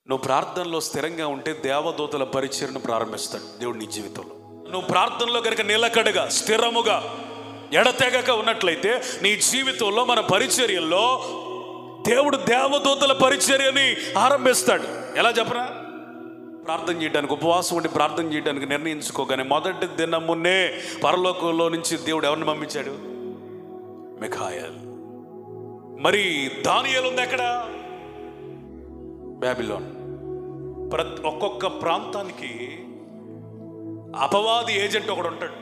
నువ్వు ప్రార్థనలో స్థిరంగా ఉంటే దేవదూతల పరిచర్ను ప్రారంభిస్తాడు దేవుడు నీ జీవితంలో. నువ్వు ప్రార్థనలో కనుక నిలకడగా స్థిరముగా ఎడతెగక ఉన్నట్లయితే నీ జీవితంలో మన పరిచర్యల్లో దేవుడు దేవదూతల పరిచర్యని ఆరంభిస్తాడు. ఎలా చెప్పరా? ప్రార్థన చేయడానికి, ఉపవాసం ఉండి ప్రార్థన చేయడానికి నిర్ణయించుకోగానే మొదటి దినమునే పరలోకంలో నుంచి దేవుడు ఎవరిని పంపించాడు? మిఖాయేల్. మరి దానియేలు ఉంది ఎక్కడ? బాబిలోన్. ఒక్కొక్క ప్రాంతానికి అపవాది ఏజెంట్ ఒకడు ఉంటాడు.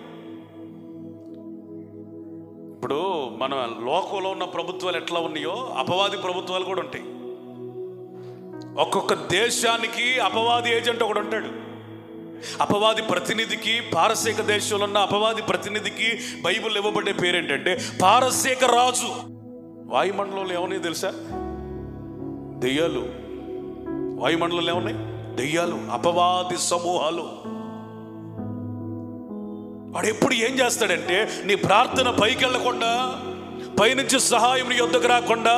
ఇప్పుడు మన లోకంలో ఉన్న ప్రభుత్వాలు ఎట్లా ఉన్నాయో అపవాది ప్రభుత్వాలు కూడా ఉంటాయి. ఒక్కొక్క దేశానికి అపవాది ఏజెంట్ ఒకడు ఉంటాడు. అపవాది ప్రతినిధికి, పారసీక దేశంలో ఉన్న అపవాది ప్రతినిధికి బైబిల్ ఇవ్వబడే పేరేంటంటే పారసీక రాజు. వాయుమండలంలో ఏమన్నాయి తెలుసా? దెయ్యాలు. వాయుమండలంలో ఏమన్నాయి? దెయ్యాలు, అపవాది సమూహాలు. వాడు ఎప్పుడు ఏం చేస్తాడంటే నీ ప్రార్థన పైకి వెళ్ళకుండా, పైనుంచి సహాయం నీ యొద్దకు రాకుండా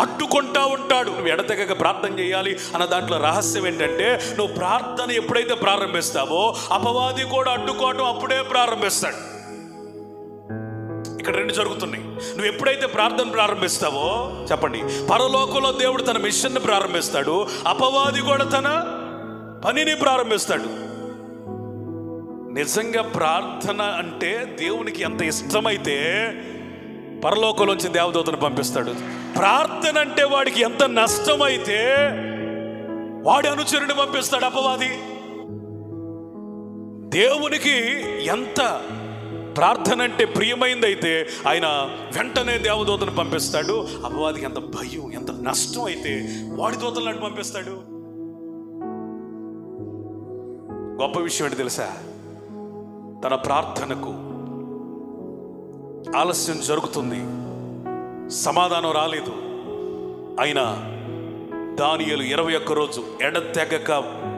అడ్డుకుంటా ఉంటాడు. నువ్వు ఎడతెగక ప్రార్థన చేయాలి అన్న దాంట్లో రహస్యం ఏంటంటే నువ్వు ప్రార్థన ఎప్పుడైతే ప్రారంభిస్తావో అపవాది కూడా అడ్డుకోవడం అప్పుడే ప్రారంభిస్తాడు. ఇక్కడ రెండు జరుగుతున్నాయి. నువ్వు ఎప్పుడైతే ప్రార్థన ప్రారంభిస్తావో చెప్పండి, పరలోకంలో దేవుడు తన మిషన్ని ప్రారంభిస్తాడు, అపవాది కూడా తన పనిని ప్రారంభిస్తాడు. నిజంగా ప్రార్థన అంటే దేవునికి ఎంత ఇష్టమైతే పరలోకంలోంచి దేవదూతను పంపిస్తాడు. ప్రార్థన అంటే వాడికి ఎంత నష్టమైతే వాడి అనుచరుని పంపిస్తాడు అపవాది. దేవునికి ఎంత ప్రార్థన అంటే ప్రియమైందైతే ఆయన వెంటనే దేవదూతను పంపిస్తాడు. అపవాదికి ఎంత భయం, ఎంత నష్టం అయితే వాడి దూతలను పంపిస్తాడు. గొప్ప విషయం ఏంటి తెలుసా? తన ప్రార్థనకు ఆలస్యం జరుగుతుంది, సమాధానం రాలేదు. అయినా దానియేలు 21 రోజు ఎడతెగక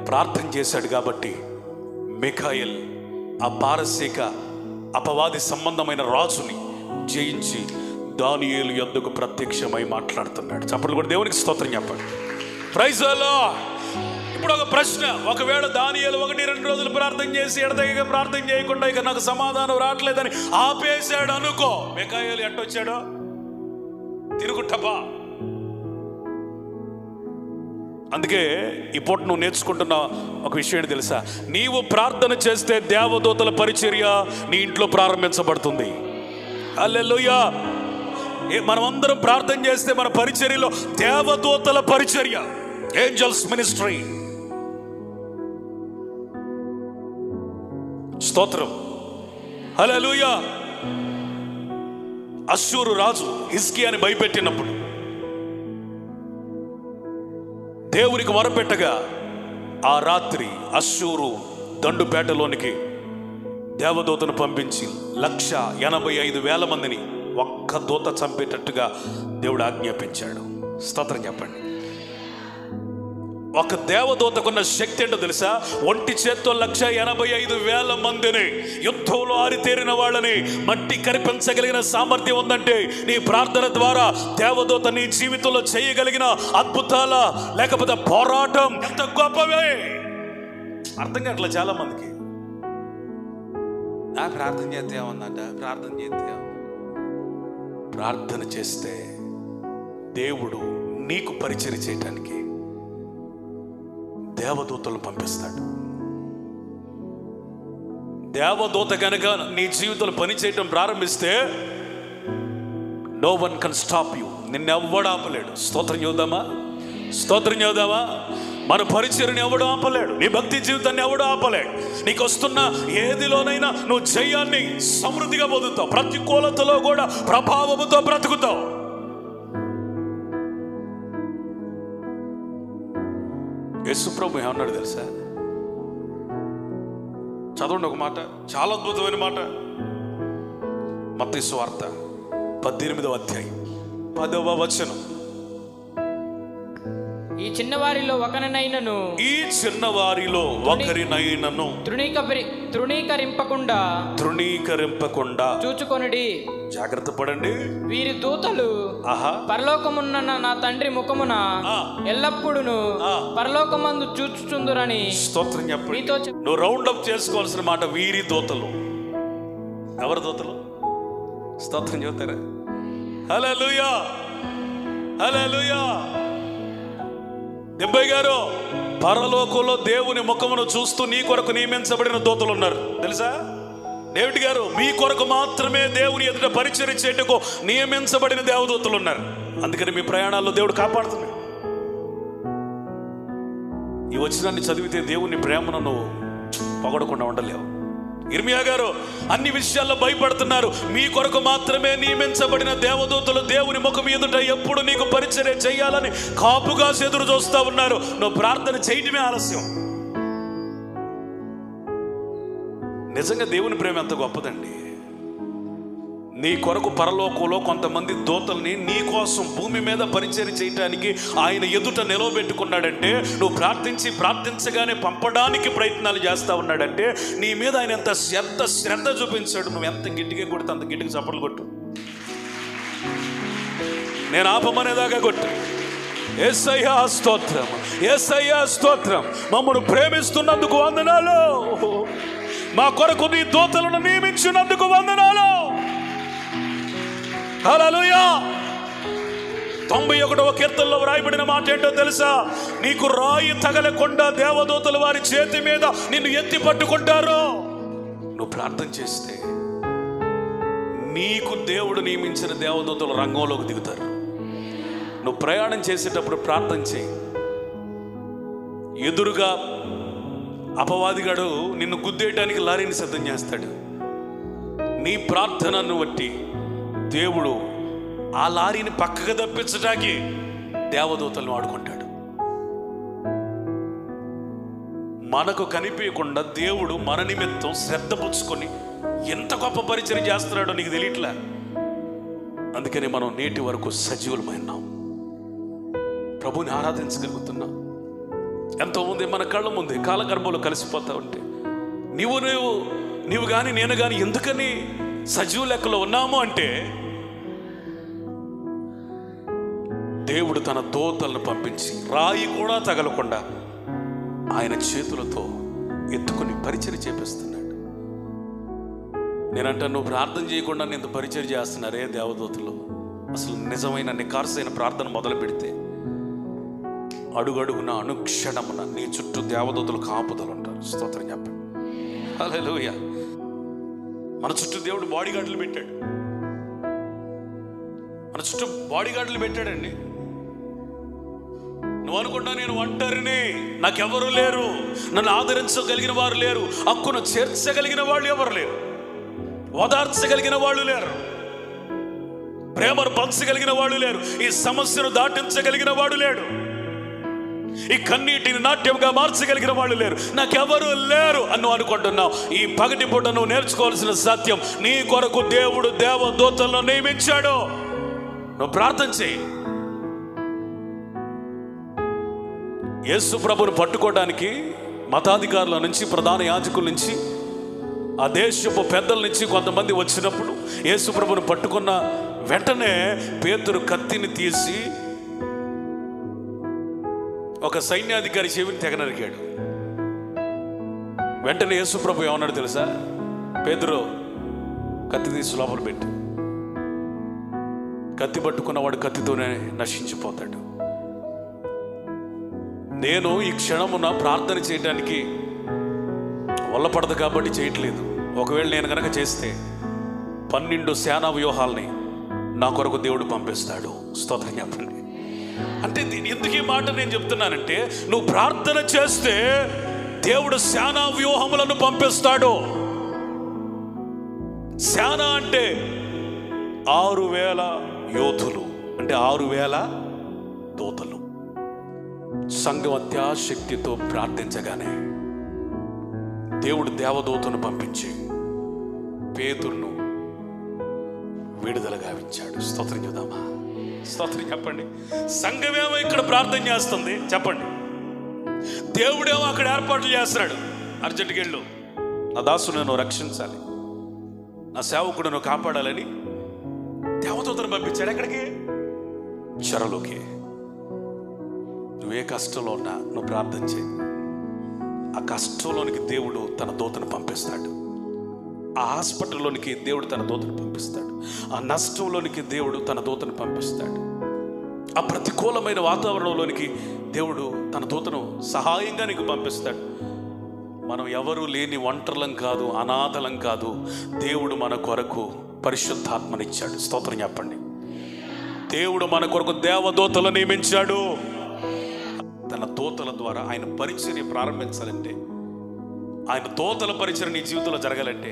ప్రార్థన చేశాడు కాబట్టి మిఖాయేల్ ఆ పారసీక అపవాది సంబంధమైన రాజుని జయించి దానియేలు యొద్దకు ప్రత్యక్షమై మాట్లాడుతున్నాడు. చప్పట్లు కూడా దేవునికి స్తోత్రం చెప్పండి. Praise the Lord. ఇప్పుడు ఒక ప్రశ్న, ఒకవేళ దానియేలు 1-2 రోజులు ప్రార్థన చేసి ఎడతెగక ప్రార్థన చేయకుండా ఇక నాకు సమాధానం రావట్లేదని ఆపేశాడు అనుకో, మిఖాయేలు ఎట్టొచ్చాడో తిరుగుటపా. అందుకే ఈ పూట నువ్వు నేర్చుకుంటున్న ఒక విషయం ఏంటి తెలుసా? నీవు ప్రార్థన చేస్తే దేవదూతల పరిచర్య నీ ఇంట్లో ప్రారంభించబడుతుంది. హల్లెలూయా. మనమందరం ప్రార్థన చేస్తే మన పరిచర్యలో దేవదూతల పరిచర్య, ఏంజల్స్ మినిస్ట్రీ. స్తోత్రం. హల్లెలూయా. అష్షూరు రాజు హిజ్కియాని భయపెట్టినప్పుడు దేవునికి మొరపెట్టగా ఆ రాత్రి అష్షూరు దండుపేటలోనికి దేవదూతను పంపించి 185,000 మందిని ఒక్క దూత చంపేటట్టుగా దేవుడు ఆజ్ఞాపించాడు. స్తోత్రం చెప్పండి. ఒక దేవదూతకున్న శక్తి ఏంటో తెలుసా? ఒంటి చేత్తో 185,000 మందిని, యుద్ధంలో ఆరితేరిన వాళ్ళని మట్టి కరిపించగలిగిన సామర్థ్యం ఉందంటే నీ ప్రార్థన ద్వారా దేవదూత నీ జీవితంలో చేయగలిగిన అద్భుతాల లేకపోతే పోరాటం ఎంత గొప్పవే. అర్థం కావట్లే చాలా మందికి. ప్రార్థన చేస్తే ఏమన్నట, ప్రార్థన చేస్తే ప్రార్థన చేస్తే దేవుడు నీకు పరిచర్య చేయటానికి దేవదూతలు పంపిస్తాడు. దేవదూత కనుక నీ జీవితంలో పని చేయటం ప్రారంభిస్తే no one can stop you. నిన్నెవ్వడు ఆపలేడు. స్తోత్రం చూద్దామా? స్తోత్రం చూద్దామా? మన పరిచర్యని ఎవడు ఆపలేడు. నీ భక్తి జీవితాన్ని ఎవడు ఆపలేడు. నీకు వస్తున్న ఏదిలోనైనా నువ్వు జయాన్ని సమృద్ధిగా పొందుతావు. ప్రతికూలతలో కూడా ప్రభావముతో బ్రతుకుతావు. యేసు ప్రభు ఏమన్నాడు తెలుసా? చదవండి ఒక మాట, చాలా అద్భుతమైన మాట. మత్తయి సువార్త 18వ అధ్యాయం 10వ వచనం. ఈ చిన్నవారిలో ఒకరినైనను తృణీకరింపకుండా చూచుకొనుడి. జాగ్రత్త పడండి. వీరి దూతలు పరలోకమున్న నా తండ్రి ముఖమున ఎల్లప్పుడూ పరలోకమందు చూచుచుందురని స్తోత్రం చెప్పండి. నువ్వు రౌండ్ అప్ చేసుకోవాల్సిన మాట వీరి దూతలు. ఎవరి దూతలు? స్తోత్రం చెబుతారా? హల్లెలూయా, హల్లెలూయా. దెబ్బయ్య గారు, పరలోకంలో దేవుని ముఖమును చూస్తూ నీ కొరకు నియమించబడిన దూతలు ఉన్నారు తెలుసా? డేవిడ్ గారు, మీ కొరకు మాత్రమే దేవుని ఎదుట పరిచర్య చేయటకు నియమించబడిన దేవదూతలు ఉన్నారు. అందుకని మీ ప్రయాణాల్లో దేవుడు కాపాడుతున్నాడు. ఈ వచనాన్ని చదివితే దేవుని ప్రేమను నువ్వు పొగడకుండా ఉండలేవు. ఇర్మియా గారు, అన్ని విషయాల్లో భయపడుతున్నారు. మీ కొరకు మాత్రమే నియమించబడిన దేవదూతలు దేవుని ముఖం ఎదుట ఎప్పుడు నీకు పరిచర్య చేయాలని కాపుగా ఎదురు చూస్తూ ఉన్నారు. నువ్వు ప్రార్థన చేయటమే ఆలస్యం. నిజంగా దేవుని ప్రేమ ఎంత గొప్పదండి. నీ కొరకు పరలోకంలో కొంతమంది దూతల్ని నీ కోసం భూమి మీద పరిచర్య చేయటానికి ఆయన ఎదుట నిలవబెట్టుకున్నాడంటే, నువ్వు ప్రార్థించగానే పంపడానికి ప్రయత్నాలు చేస్తూ ఉన్నాడంటే నీ మీద ఆయన ఎంత శ్రద్ధ చూపించాడు. నువ్వు ఎంత గిట్టిగా కొడితే అంత గిట్టిగా చప్పట్లు కొట్టు. నేను ఆపమనేదాకా కొట్టు. యేసయ్యా స్తోత్రం, యేసయ్యా స్తోత్రం. మమ్మల్ని ప్రేమిస్తున్నందుకు వందనాలు. మా కొరకు నీ దూతలను నియమించినందుకు వందనాలు. హల్లెలూయా. 91వ కీర్తనలో వ్రాయబడిన మాట ఏంటో తెలుసా? నీకు రాయి తగలకుండా దేవదూతలు వారి చేతి మీద నిన్ను ఎత్తి పట్టుకుంటారు. నువ్వు ప్రార్థన చేస్తే నీకు దేవుడు నియమించిన దేవదూతలు రంగంలోకి దిగుతారు. నువ్వు ప్రయాణం చేసేటప్పుడు ప్రార్థన చేయి. ఎదురుగా అపవాదిగాడు నిన్ను గుద్దేయడానికి లారీని సిద్ధం చేస్తాడు. నీ ప్రార్థనను బట్టి దేవుడు ఆ లారీని పక్కకు తప్పించడానికి దేవదూతలను వాడుకుంటాడు. మనకు కనిపించకుండా దేవుడు మన నిమిత్తం శ్రద్ధ పుచ్చుకొని ఎంత గొప్ప పరిచయం చేస్తున్నాడో నీకు తెలియట్లే. అందుకని మనం నేటి వరకు సజీవులమైనాం, ప్రభుని ఆరాధించగలుగుతున్నాం. ఎంతోమంది మన కళ్ళ ముందే కాలగర్భంలో కలిసిపోతా ఉంటే నీవు కానీ నేను కానీ ఎందుకని సజీవ లెక్కలో ఉన్నాము అంటే, దేవుడు తన దూతలను పంపించి రాయి కూడా తగలకుండా ఆయన చేతులతో ఎత్తుకుని పరిచర్య చేపిస్తున్నాడు. నేనంటా, నువ్వు ప్రార్థన చేయకుండా నేను పరిచర్య చేస్తున్నారే దేవదూతలు. అసలు నిజమైన నికార్సైన ప్రార్థన మొదలు పెడితే అడుగడుగున అనుక్షణమున నీ చుట్టూ దేవదూతలు కాపుదలు ఉంటారు. స్తోత్రం చెప్పండి. హల్లెలూయా. మన చుట్టూ దేవుడు బాడీ గార్డులు పెట్టాడు. మన చుట్టూ బాడీ గార్డులు పెట్టాడండి. నువ్వు అనుకుంటా నేను ఒంటరిని, నాకెవరు లేరు, నన్ను ఆదరించగలిగిన వారు లేరు, హక్కును చేర్చగలిగిన వాళ్ళు ఎవరు లేరు, ఓదార్చగలిగిన వాళ్ళు లేరు, ప్రేమను పంచగలిగిన వాళ్ళు లేరు, ఈ సమస్యను దాటించగలిగిన వాడు లేడు, ఈ కన్నీటిని నాట్యంగా మార్చగలిగిన వాళ్ళు లేరు, నాకెవరు లేరు అని నువ్వు అనుకుంటున్నావు. ఈ పగటి పూట నువ్వు నేర్చుకోవాల్సిన సత్యం, నీ కొరకు దేవుడు దేవదూతలను నియమించాడు. నువ్వు ప్రార్థన చేయి. యేసు ప్రభుని పట్టుకోవడానికి మతాధికారుల నుంచి, ప్రధాన యాజకుల నుంచి, ఆ దేశపు పెద్దల నుంచి కొంతమంది వచ్చినప్పుడు యేసు ప్రభుని పట్టుకున్న వెంటనే పేతురు కత్తిని తీసి ఒక సైన్యాధికారి చెవిని తెగ నరికాడు. వెంటనే యేసు ప్రభు ఏమన్నాడు తెలుసా? పేతురు, కత్తి తీసి లోపల పెట్టు. కత్తి పట్టుకున్నవాడు కత్తితోనే నశించిపోతాడు. నేను ఈ క్షణమున ప్రార్థన చేయడానికి వల్లపడదు కాబట్టి చేయట్లేదు. ఒకవేళ నేను కనుక చేస్తే 12 సేనా వ్యూహాల్ని నా కొరకు దేవుడు పంపిస్తాడు. స్తోత్రం చెప్పండి. అంటే ఎందుకు ఈ మాట నేను చెప్తున్నానంటే, నువ్వు ప్రార్థన చేస్తే దేవుడు సేనా వ్యూహములను పంపిస్తాడు. సేన అంటే 6000 యోధులు, అంటే 6000 దూతలు. సంఘం అత్యాశక్తితో ప్రార్థించగానే దేవుడు దేవదూతను పంపించి పేతురును విడుదల గావించాడు. స్తోత్రం చూద్దామా? స్తోత్రం చెప్పండి. సంఘమేమో ఇక్కడ ప్రార్థన చేస్తుంది, చెప్పండి. దేవుడేమో అక్కడ ఏర్పాట్లు చేస్తున్నాడు. అర్జెంటుగా వెళ్ళు, నా దాసును రక్షించాలి, నా సేవకుడును కాపాడాలని దేవదూతను పంపించాడు. ఎక్కడికి? చెరలోకి. నువ్వే కష్టంలో ఉన్నా నువ్వు ప్రార్థన చేయి. ఆ కష్టంలోనికి దేవుడు తన దూతను పంపిస్తాడు. ఆ హాస్పిటల్లోనికి దేవుడు తన దూతను పంపిస్తాడు. ఆ నష్టంలోనికి దేవుడు తన దూతను పంపిస్తాడు. ఆ ప్రతికూలమైన వాతావరణంలోనికి దేవుడు తన దూతను సహాయంగా నీకు పంపిస్తాడు. మనం ఎవరు లేని ఒంటర్లం కాదు, అనాథలం కాదు. దేవుడు మన కొరకు పరిశుద్ధాత్మనిచ్చాడు. స్తోత్రం చెప్పండి. దేవుడు మన కొరకు దేవదూతలు నియమించాడు. తన దూతల ద్వారా ఆయన పరిచర్య ప్రారంభించాలంటే, ఆయన దూతల పరిచర్య నీ జీవితంలో జరగాలంటే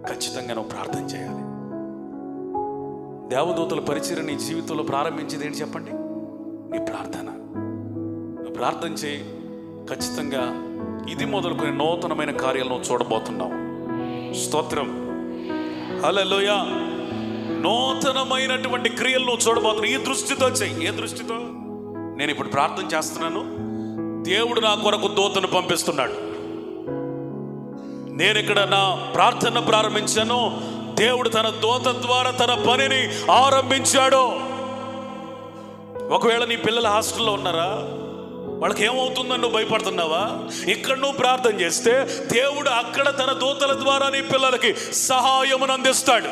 ఖచ్చితంగా నువ్వు ప్రార్థన చేయాలి. దేవదూతల పరిచర్య నీ జీవితంలో ప్రారంభించేది ఏంటి చెప్పండి? నీ ప్రార్థన. నువ్వు ప్రార్థన చేయి. ఖచ్చితంగా ఇది మొదలుకొని నూతనమైన కార్యాలను చూడబోతున్నావు. స్తోత్రం, హల్లెలూయా. నూతనమైనటువంటి క్రియలను చూడబోతున్నావు. ఈ దృష్టితో చెయ్యి. ఏ దృష్టితో? నేను ఇప్పుడు ప్రార్థన చేస్తున్నాను, దేవుడు నా కొరకు దూతను పంపిస్తున్నాడు. నేను ఇక్కడ నా ప్రార్థన ప్రారంభించాను, దేవుడు తన దూత ద్వారా తన పనిని ఆరంభించాడు. ఒకవేళ నీ పిల్లలు హాస్టల్లో ఉన్నారా, వాళ్ళకి ఏమవుతుందని నువ్వు భయపడుతున్నావా? ఇక్కడ నువ్వు ప్రార్థన చేస్తే దేవుడు అక్కడ తన దూతల ద్వారా నీ పిల్లలకి సహాయమును అందిస్తాడు.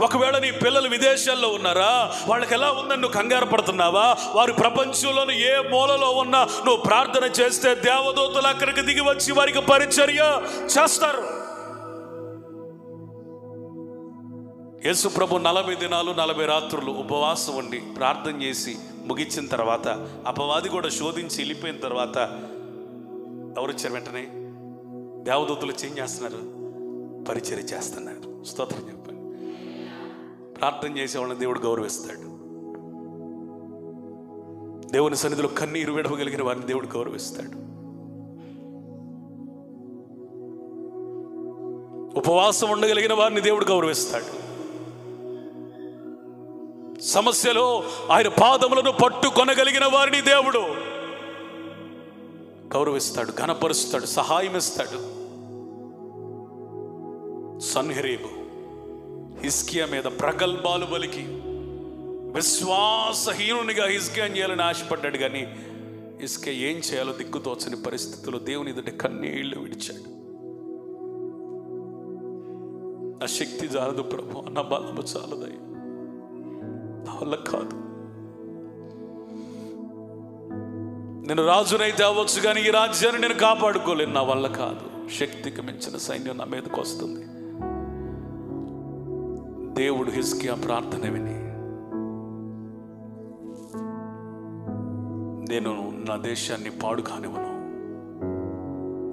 ఒకవేళ నీ పిల్లలు విదేశాల్లో ఉన్నారా, వాళ్ళకి ఎలా ఉందని నువ్వు కంగారు పడుతున్నావా? వారి ప్రపంచంలోని ఏ మూలలో ఉన్నా నువ్వు ప్రార్థన చేస్తే దేవదూతలు అక్కడికి దిగి వచ్చి వారికి పరిచర్య చేస్తారు. యేసు ప్రభు 40 దినాలు 40 రాత్రులు ఉపవాసం ఉండి ప్రార్థన చేసి ముగించిన తర్వాత, అపవాది కూడా శోధించి వెళ్ళిపోయిన తర్వాత ఎవరు వచ్చారు? వెంటనే దేవదూతలు ఏం చేస్తున్నారు? పరిచర్య చేస్తున్నారు. స్తోత్రం చెప్పండి. ప్రార్థన చేసే వాళ్ళని దేవుడు గౌరవిస్తాడు. దేవుని సన్నిధిలో కన్నీరు విడవగలిగిన వారిని దేవుడు గౌరవిస్తాడు. ఉపవాసం ఉండగలిగిన వారిని దేవుడు గౌరవిస్తాడు. సమస్యలో ఆయన పాదములను పట్టుకొనగలిగిన వారిని దేవుడు గౌరవిస్తాడు, ఘనపరుస్తాడు, సహాయం ఇస్తాడు. సన్హెరీబు హిజ్కియా మీద ప్రగల్భాలు పలికి విశ్వాసహీనునిగా హిజ్కియాని చేయాలని ఆశపడ్డాడు. కానీ హిజ్కియా ఏం చేయాలో దిక్కుతోచని పరిస్థితుల్లో దేవుని ఎదుట కన్నీళ్లు విడిచాడు. నా శక్తి చాలదు ప్రభు, నా బలము చాలదయ్య, నా వల్ల కాదు. నేను రాజునైతే అవ్వచ్చు కానీ ఈ రాజ్యాన్ని నేను కాపాడుకోలేను, నా వల్ల కాదు. శక్తికి మించిన సైన్యం నా మీదకి వస్తుంది. దేవుడు హిజ్కియా ప్రార్థన విని, నేను నా దేశాన్ని పాడు కానివ్వను,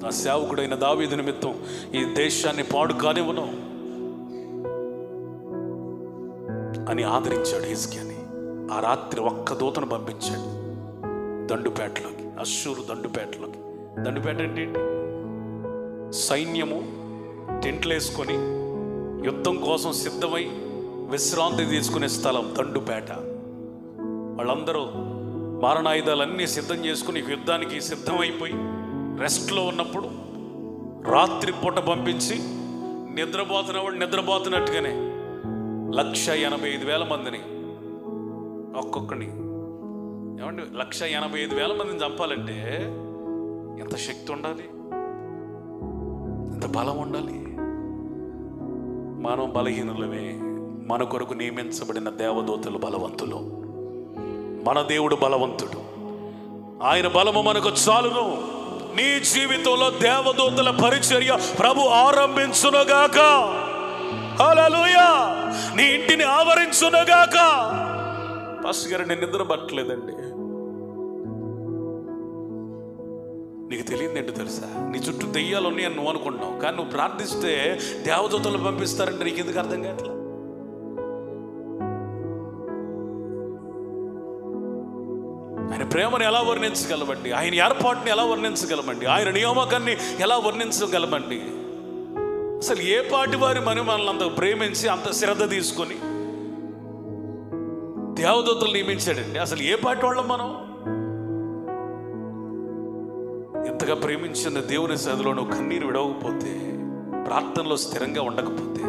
నా సేవకుడైన దావీదు నిమిత్తం ఈ దేశాన్ని పాడు కానివ్వను అని ఆదరించాడు హిజ్కియాని. ఆ రాత్రి ఒక్క దూతను పంపించాడు దండుపేటలోకి, అశ్షూరు దండుపేటలోకి. దండుపేట అంటే ఏంటి? సైన్యము టెంట్లు వేసుకొని యుద్ధం కోసం సిద్ధమై విశ్రాంతి తీసుకునే స్థలం దండుపేట. వాళ్ళందరూ మారణాయుధాలన్నీ సిద్ధం చేసుకుని యుద్ధానికి సిద్ధమైపోయి రెస్ట్లో ఉన్నప్పుడు రాత్రి పూట పంపించి నిద్రపోతున్నవాడు నిద్రపోతున్నట్టుగానే 185,000 మందిని, ఒక్కొక్కడిని ఏమండి 185,000 మందిని చంపాలంటే ఎంత శక్తి ఉండాలి, ఎంత బలం ఉండాలి. మనం బలహీనులమే, మన కొరకు నియమించబడిన దేవదూతలు బలవంతులు. మన దేవుడు బలవంతుడు, ఆయన బలము మనకు చాలును. నీ జీవితంలో దేవదూతల పరిచర్య ప్రభు ఆరంభించునుగాక. హల్లెలూయా. నీ ఇంటిని ఆవరించునుగాక. పాస్టర్ గారు, నేను నిద్ర పట్టలేదండి. నీకు తెలియదు ఏంటో తెలుసా? నీ చుట్టూ దెయ్యాలు ఉన్నాయని నువ్వు అనుకుంటున్నావు, కానీ నువ్వు ప్రార్థిస్తే దేవదూతలు పంపిస్తారంటే నీకు ఎందుకు అర్థం కావట్లా? ఆయన ప్రేమను ఎలా వర్ణించగలమండి? ఆయన ఏర్పాటుని ఎలా వర్ణించగలమండి? ఆయన నియామకాన్ని ఎలా వర్ణించగలమండి? అసలు ఏ పాటి వారి మనల్ని అంత ప్రేమించి అంత శ్రద్ధ తీసుకొని దేవదూతలు నియమించాడండి? అసలు ఏ పాటి వాళ్ళం మనం? ఎంతగా ప్రేమించిన దేవుని సన్నిధిలో నువ్వు కన్నీరు విడవకపోతే, ప్రార్థనలో స్థిరంగా ఉండకపోతే,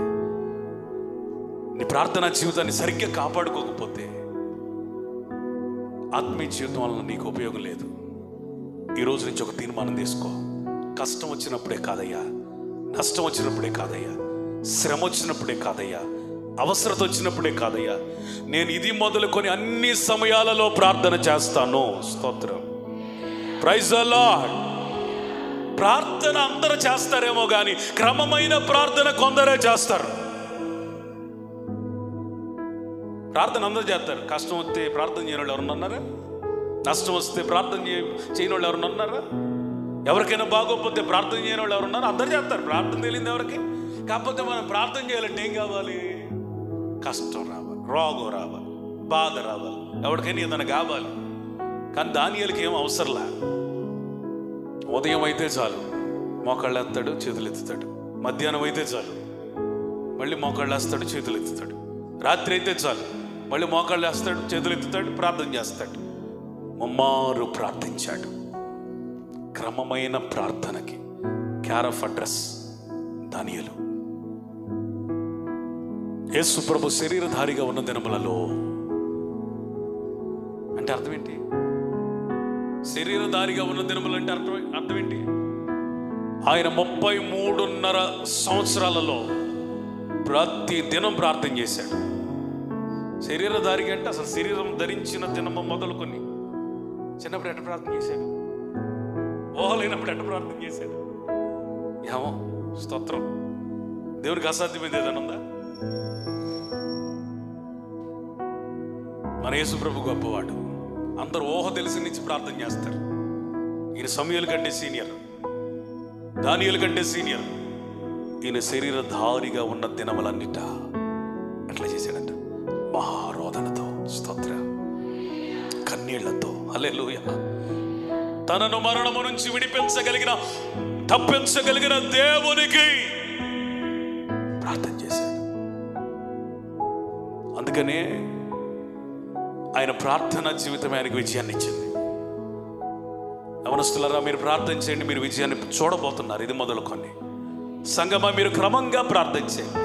నీ ప్రార్థనా జీవితాన్ని సరిగ్గా కాపాడుకోకపోతే ఆత్మీయ జీవితం వలన నీకు ఉపయోగం లేదు. ఈరోజు నుంచి ఒక తీర్మానం తీసుకో. కష్టం వచ్చినప్పుడే కాదయ్యా, నష్టం వచ్చినప్పుడే కాదయ్యా, శ్రమ వచ్చినప్పుడే కాదయ్యా, అవసరత వచ్చినప్పుడే కాదయ్యా, నేను ఇది మొదలుకొని అన్ని సమయాలలో ప్రార్థన చేస్తాను. స్తోత్రం, ప్రైజ్ ది లార్డ్. ప్రార్థన అందరూ చేస్తారేమో కానీ క్రమమైన ప్రార్థన కొందరే చేస్తారు. ప్రార్థన అందరూ చేస్తారు. కష్టం వస్తే ప్రార్థన చేయని వాళ్ళు ఎవరన్నా ఉన్నారా? నష్టం వస్తే ప్రార్థన చేయని వాళ్ళు ఎవరన్నా ఉన్నారా? ఎవరికైనా బాగోకపోతే ప్రార్థన చేయని వాళ్ళు ఎవరున్నారు? అందరు చేస్తారు. ప్రార్థన తెలియదు ఎవరికి. కాకపోతే మనం ప్రార్థన చేయాలంటే ఏం కావాలి? కష్టం రావాలి, రోగం రావాలి, బాధ రావాలి, ఎవరికైనా ఏదైనా కావాలి. కానీ దానియేలుకి ఏం అవసరంలా. ఉదయం అయితే చాలు మోకాళ్ళు ఎత్తాడు, చేతులు ఎత్తుతాడు. మధ్యాహ్నం అయితే చాలు మళ్ళీ మోకాళ్ళు వేస్తాడు, చేతులు ఎత్తుతాడు. రాత్రి అయితే చాలు మళ్ళీ మోకాళ్ళు వేస్తాడు, చేతులు ఎత్తుతాడు, ప్రార్థన చేస్తాడు. ముమ్మారు ప్రార్థించాడు. క్రమమైన ప్రార్థనకి కేర్ ఆఫ్ అడ్రస్ దానియేలు. యేసు ప్రభు శరీరధారిగా ఉన్న దినములలో అంటే అర్థం ఏంటి? శరీరధారిగా ఉన్న దినములు అంటే అర్థం ఏంటి? ఆయన 33.5 సంవత్సరాలలో ప్రతి దినం ప్రార్థన చేశాడు. శరీరధారిగా అంటే అసలు శరీరం ధరించిన దినము మొదలుకొని చిన్నప్పుడు ఎట్ట ప్రార్థన చేశాడు, ఊహలేనప్పుడు ఎట్ట ప్రార్థన చేశాడు. ఏమో స్తోత్రం. దేవునికి అసాధ్యమైంది ఏదైనా ఉందా? మన యేసు ప్రభు గొప్పవాడు. అందరూ ఊహ తెలిసి నుంచి ప్రార్థన చేస్తారు. ఈయన సమూయేలు కంటే సీనియర్, దానియేలు కంటే సీనియర్. ఈయన శరీరధారిగా ఉన్న దినములన్నిట ఎట్లా చేశాడంట? మహారోదనతో, స్తోత్ర, కన్నీళ్లతో, హల్లెలూయా. తనను మరణము నుంచి విడిపించగలిగిన, తప్పించగలిగిన దేవునికి ప్రార్థన చేశాడు. అందుకనే ఆయన ప్రార్థన జీవితం ఆయనకు విజయాన్ని ఇచ్చింది. యవనస్తులారా, మీరు ప్రార్థన చేయండి, మీరు విజయాన్ని చూడబోతున్నారు. ఇది మొదలుకొని సంగమా, మీరు క్రమంగా ప్రార్థన చేయండి,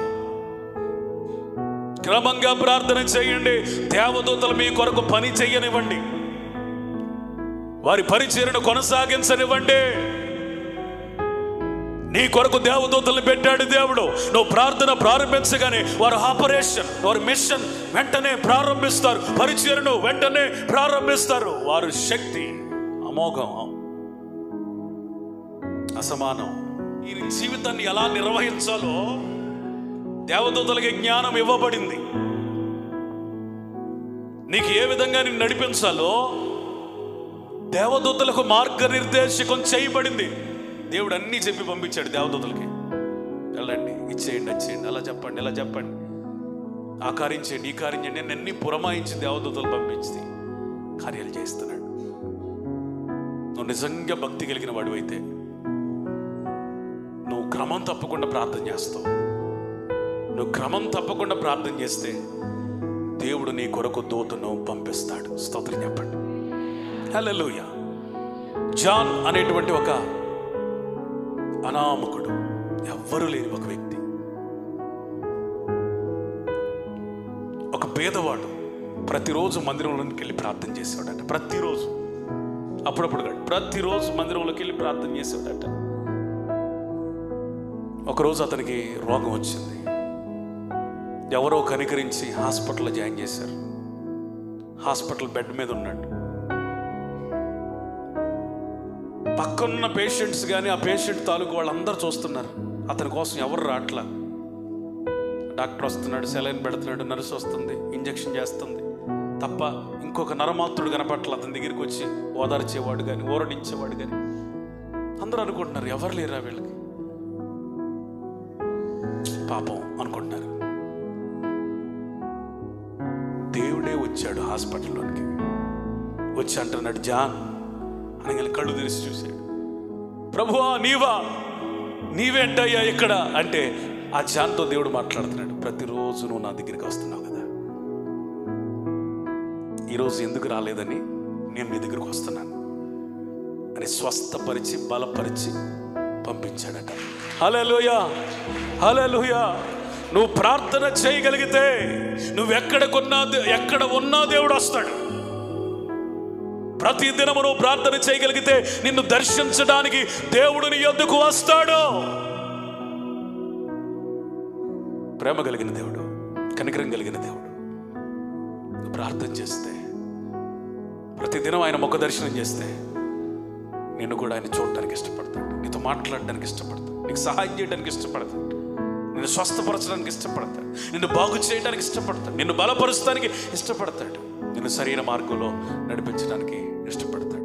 క్రమంగా ప్రార్థన చేయండి. దేవదూతలు మీ కొరకు పని చెయ్యనివ్వండి, వారి పరిచర్యను కొనసాగించనివ్వండి. నీ కొరకు దేవదూతలు పెట్టాడు దేవుడు. నువ్వు ప్రార్థన ప్రారంభించగానే వారు ఆపరేషన్, వారి మిషన్ వెంటనే ప్రారంభిస్తారు, పరిచర్యను వెంటనే ప్రారంభిస్తారు. వారు శక్తి అమోఘం, అసమానం. ఈ జీవితాన్ని ఎలా నిర్వహించాలో దేవదూతలకి జ్ఞానం ఇవ్వబడింది. నీకు ఏ విధంగా నిన్ను నడిపించాలో దేవదూతలకు మార్గనిర్దేశకం చేయబడింది. దేవుడు అన్నీ చెప్పి పంపించాడు దేవదూతలకి. వెళ్ళండి, ఇచ్చేయండి, వచ్చేయండి, అలా చెప్పండి, ఇలా చెప్పండి, ఆ కార్యం చేయండి, ఈ కార్యం చేయండి. నేను అన్ని పురమాయించి దేవదూతలు పంపించి కార్యాలు చేస్తున్నాడు. నువ్వు నిజంగా భక్తి కలిగిన వాడు అయితే నువ్వు క్రమం తప్పకుండా ప్రార్థన చేస్తావు. నువ్వు క్రమం తప్పకుండా ప్రార్థన చేస్తే దేవుడు నీ కొరకు దూతను పంపిస్తాడు. స్తోత్రం చెప్పండి, హల్లెలూయా. జాన్ అనేటువంటి ఒక అనామకుడు, ఎవ్వరూ లేని ఒక వ్యక్తి, ఒక పేదవాడు, ప్రతిరోజు మందిరంలోకి వెళ్ళి ప్రార్థన చేసేవాడట. ప్రతిరోజు, అప్పుడప్పుడు కాదు, ప్రతిరోజు మందిరంలోకి వెళ్ళి ప్రార్థన చేసేవాడట. ఒకరోజు అతనికి రోగం వచ్చింది. ఎవరో కనికరించి హాస్పిటల్లో జాయిన్ చేశారు. హాస్పిటల్ బెడ్ మీద ఉన్నాడు. పక్కనున్న పేషెంట్స్ కానీ ఆ పేషెంట్ తాలూకు వాళ్ళందరూ చూస్తున్నారు. అతని కోసం ఎవరు రాట్లా. డాక్టర్ వస్తున్నాడు, సెలైన్ పెడుతున్నాడు, నర్సు వస్తుంది, ఇంజక్షన్ చేస్తుంది తప్ప ఇంకొక నరమాత్రుడు కనపట్ల అతని దగ్గరికి వచ్చి ఓదార్చేవాడు కానీ ఊరడించేవాడు కానీ. అందరూ అనుకుంటున్నారు ఎవరు లేరా వీళ్ళకి, పాపం అనుకుంటున్నారు. దేవుడే వచ్చాడు హాస్పిటల్లోనికి. వచ్చి అంటున్నాడు, జాన్ అనగానే కళ్ళు తెరిచి చూశాడు. ప్రభువా, నీవా, నీవేంటయ్యా ఇక్కడ అంటే ఆ జాన్తో దేవుడు మాట్లాడుతున్నాడు. ప్రతిరోజు నువ్వు నా దగ్గరికి వస్తున్నావు కదా, ఈరోజు ఎందుకు రాలేదని నేను మీ దగ్గరికి వస్తున్నాను అని స్వస్థపరిచి బలపరిచి పంపించాడట. హల్లెలూయా, హల్లెలూయా. నువ్వు ప్రార్థన చేయగలిగితే నువ్వు ఎక్కడ ఉన్నా దేవుడు వస్తాడు. ప్రతి దినము నువ్వు ప్రార్థన చేయగలిగితే నిన్ను దర్శించడానికి దేవుడు నీ యొద్దకు వస్తాడు. ప్రేమ కలిగిన దేవుడు, కనికరం కలిగిన దేవుడు. నువ్వు ప్రార్థన చేస్తే, ప్రతిదినం ఆయన ముఖ దర్శనం చేస్తే నిన్ను కూడా ఆయన చూడటానికి ఇష్టపడతాడు, నీతో మాట్లాడడానికి ఇష్టపడతాడు, నీకు సహాయం చేయడానికి ఇష్టపడతాడు, నిన్ను స్వస్థపరచడానికి ఇష్టపడతాడు, నిన్ను బాగు చేయడానికి ఇష్టపడతాడు, నిన్ను బలపరచడానికి ఇష్టపడతాడు, నిన్ను సరైన మార్గంలో నడిపించడానికి ఇష్టపడతాడు.